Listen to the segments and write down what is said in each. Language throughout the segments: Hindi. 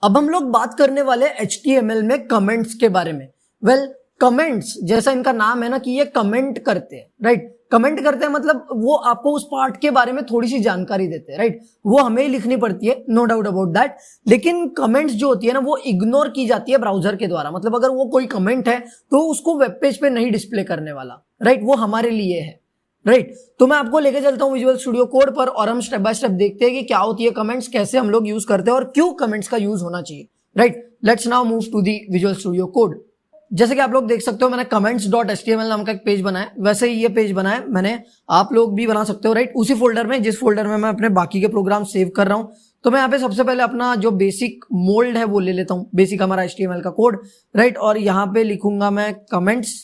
अब हम लोग बात करने वाले HTML में कमेंट्स के बारे में। कमेंट्स जैसा इनका नाम है ना कि ये कमेंट करते हैं, राइट। कमेंट करते हैं मतलब वो आपको उस पार्ट के बारे में थोड़ी सी जानकारी देते हैं, राइट। वो हमें ही लिखनी पड़ती है, नो डाउट अबाउट दैट। लेकिन कमेंट्स जो होती है ना वो इग्नोर की जाती है ब्राउजर के द्वारा। मतलब अगर वो कोई कमेंट है तो उसको वेब पेज पे नहीं डिस्प्ले करने वाला, राइट। वो हमारे लिए है, राइट। तो मैं आपको लेके चलता हूँ विजुअल स्टूडियो कोड पर और हम स्टेप बाय स्टेप देखते हैं कि क्या होती है कमेंट्स, कैसे हम लोग यूज करते हैं और क्यों कमेंट्स का यूज होना चाहिए, right. Let's now move to the visual studio code. जैसे कि आप लोग देख सकते हो मैंने comments.html नाम का एक पेज बनाया, वैसे ही ये पेज बनाया मैंने, आप लोग भी बना सकते हो, राइट। उसी फोल्डर में जिस फोल्डर में मैं अपने बाकी के प्रोग्राम सेव कर रहा हूं। तो मैं यहाँ पे सबसे पहले अपना जो बेसिक मोल्ड है वो ले लेता हूँ, बेसिक हमारा HTML का कोड, राइट। और यहाँ पे लिखूंगा मैं कमेंट्स,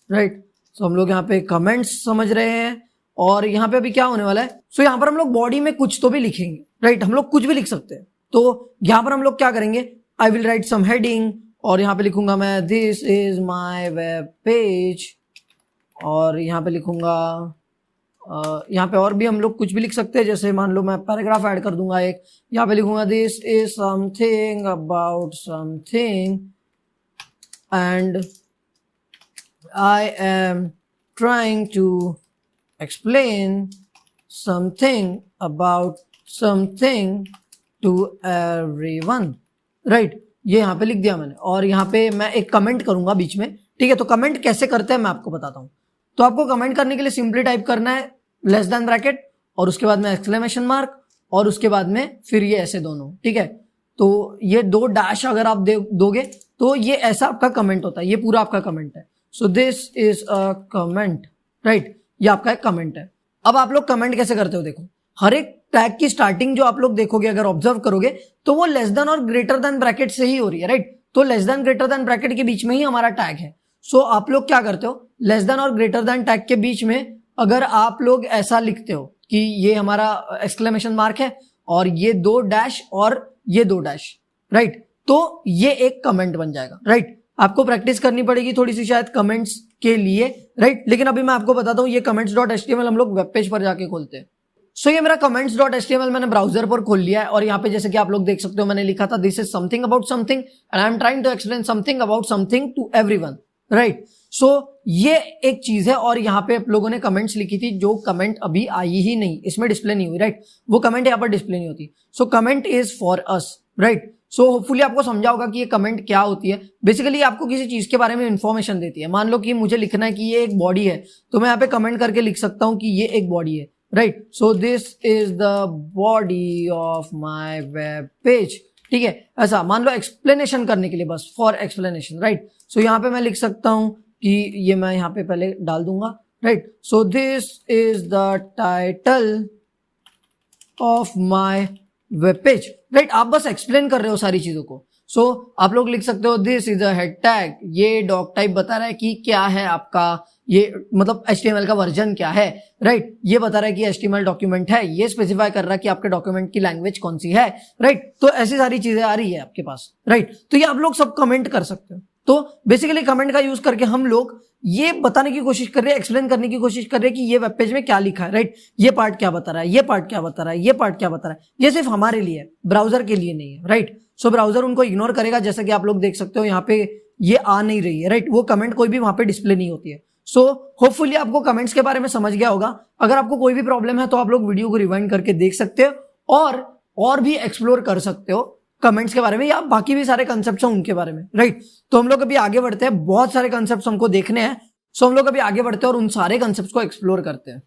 राइट। तो हम लोग यहाँ पे कमेंट्स समझ रहे हैं और यहाँ पे अभी क्या होने वाला है। सो यहाँ पर हम लोग बॉडी में कुछ तो भी लिखेंगे, राइट। हम लोग कुछ भी लिख सकते हैं। तो यहाँ पर हम लोग क्या करेंगे, I will write some heading और यहाँ पे लिखूंगा मैं this is my web page और यहाँ पे लिखूंगा यहाँ पे और भी हम लोग कुछ भी लिख सकते हैं। जैसे मान लो मैं पैराग्राफ ऐड कर दूंगा एक, यहाँ पे लिखूंगा this is something about something and I am trying to explain something about something to everyone, right। ये यहाँ पे लिख दिया मैंने और यहाँ पे मैं एक कमेंट करूंगा बीच में, ठीक है। तो कमेंट कैसे करते हैं मैं आपको बताता हूँ। तो आपको कमेंट करने के लिए सिंपली टाइप करना है लेस देन ब्रैकेट और उसके बाद में एक्सक्लेमेशन मार्क और उसके बाद में फिर ये ऐसे दोनों, ठीक है। तो ये दो डैश अगर आप दोगे तो ये ऐसा आपका कमेंट होता है, ये पूरा आपका कमेंट है। So this is a comment, right. ये आपका एक कमेंट है। अब आप लोग कमेंट कैसे करते हो, देखो हर एक टैग की स्टार्टिंग जो आप लोग देखोगे अगर ऑब्जर्व करोगे तो वो लेस देन और ग्रेटर देन ब्रैकेट से ही हो रही है, राइट। तो less than greater than bracket के बीच में ही हमारा टैग है। सो आप लोग क्या करते हो, लेस देन और ग्रेटर देन टैग के बीच में अगर आप लोग ऐसा लिखते हो कि ये हमारा एक्सक्लेमेशन मार्क है और ये दो डैश और ये दो डैश, राइट। तो ये एक कमेंट बन जाएगा, राइट। आपको प्रैक्टिस करनी पड़ेगी थोड़ी सी शायद कमेंट्स के लिए, राइट। लेकिन अभी मैं आपको बताता हूँ ये comments.html हम लोग वेब पेज पर जाके खोलते हैं। सो ये मेरा comments.html मैंने ब्राउजर पर खोल लिया है और यहाँ पे जैसे कि आप लोग देख सकते हो मैंने लिखा था this is something about something and I am trying to explain something about something to everyone, right. So ये एक चीज है और यहाँ पे आप लोगों ने कमेंट्स लिखी थी जो कमेंट अभी आई ही नहीं, इसमें डिस्प्ले नहीं हुई, राइट। वो कमेंट यहाँ पर डिस्प्ले नहीं होती। So comment is for us, right. So hopefully आपको समझा होगा कि ये कमेंट क्या होती है। बेसिकली आपको किसी चीज के बारे में इंफॉर्मेशन देती है। मान लो कि मुझे लिखना है कि ये एक बॉडी है तो मैं यहाँ पे कमेंट करके लिख सकता हूँ कि ये एक बॉडी है, right. So this is the body of my web page, ठीक है। ऐसा मान लो एक्सप्लेनेशन करने के लिए, बस फॉर एक्सप्लेनेशन, राइट। सो यहाँ पे मैं लिख सकता हूँ कि ये मैं यहाँ पे पहले डाल दूंगा, right. So this is the title of my web page, right. आप बस एक्सप्लेन कर रहे हो सारी चीजों को। सो आप लोग लिख सकते हो this is a head tag, ये डॉक टाइप बता रहा है कि क्या है आपका ये मतलब HTML का वर्जन क्या है, राइट। ये बता रहा है कि HTML डॉक्यूमेंट है, ये स्पेसिफाई कर रहा है कि आपके डॉक्यूमेंट की लैंग्वेज कौन सी है, राइट। तो ऐसी सारी चीजें आ रही है आपके पास, राइट। तो ये आप लोग सब कमेंट कर सकते हो। तो बेसिकली कमेंट का यूज करके हम लोग ये बताने की कोशिश कर रहे हैं, एक्सप्लेन करने की कोशिश कर रहे हैं कि ये वेब पेज में क्या लिखा है, राइट। ये पार्ट क्या बता रहा है, ये पार्ट क्या बता रहा है, ये पार्ट क्या बता रहा है। ये सिर्फ हमारे लिए है, ब्राउजर के लिए नहीं है, राइट। सो ब्राउजर उनको इग्नोर करेगा। जैसा कि आप लोग देख सकते हो यहाँ पे ये आ नहीं रही है, राइट। वो कमेंट कोई भी वहां पे डिस्प्ले नहीं होती है। सो होपफुली आपको कमेंट्स के बारे में समझ गया होगा। अगर आपको कोई भी प्रॉब्लम है तो आप लोग वीडियो को रिवाइंड करके देख सकते हो और भी एक्सप्लोर कर सकते हो कमेंट्स के बारे में या बाकी भी सारे कंसेप्ट हैं उनके बारे में, राइट। तो हम लोग अभी आगे बढ़ते हैं, बहुत सारे कंसेप्ट हमको देखने हैं। सो हम लोग अभी आगे बढ़ते हैं और उन सारे कंसेप्ट को एक्सप्लोर करते हैं।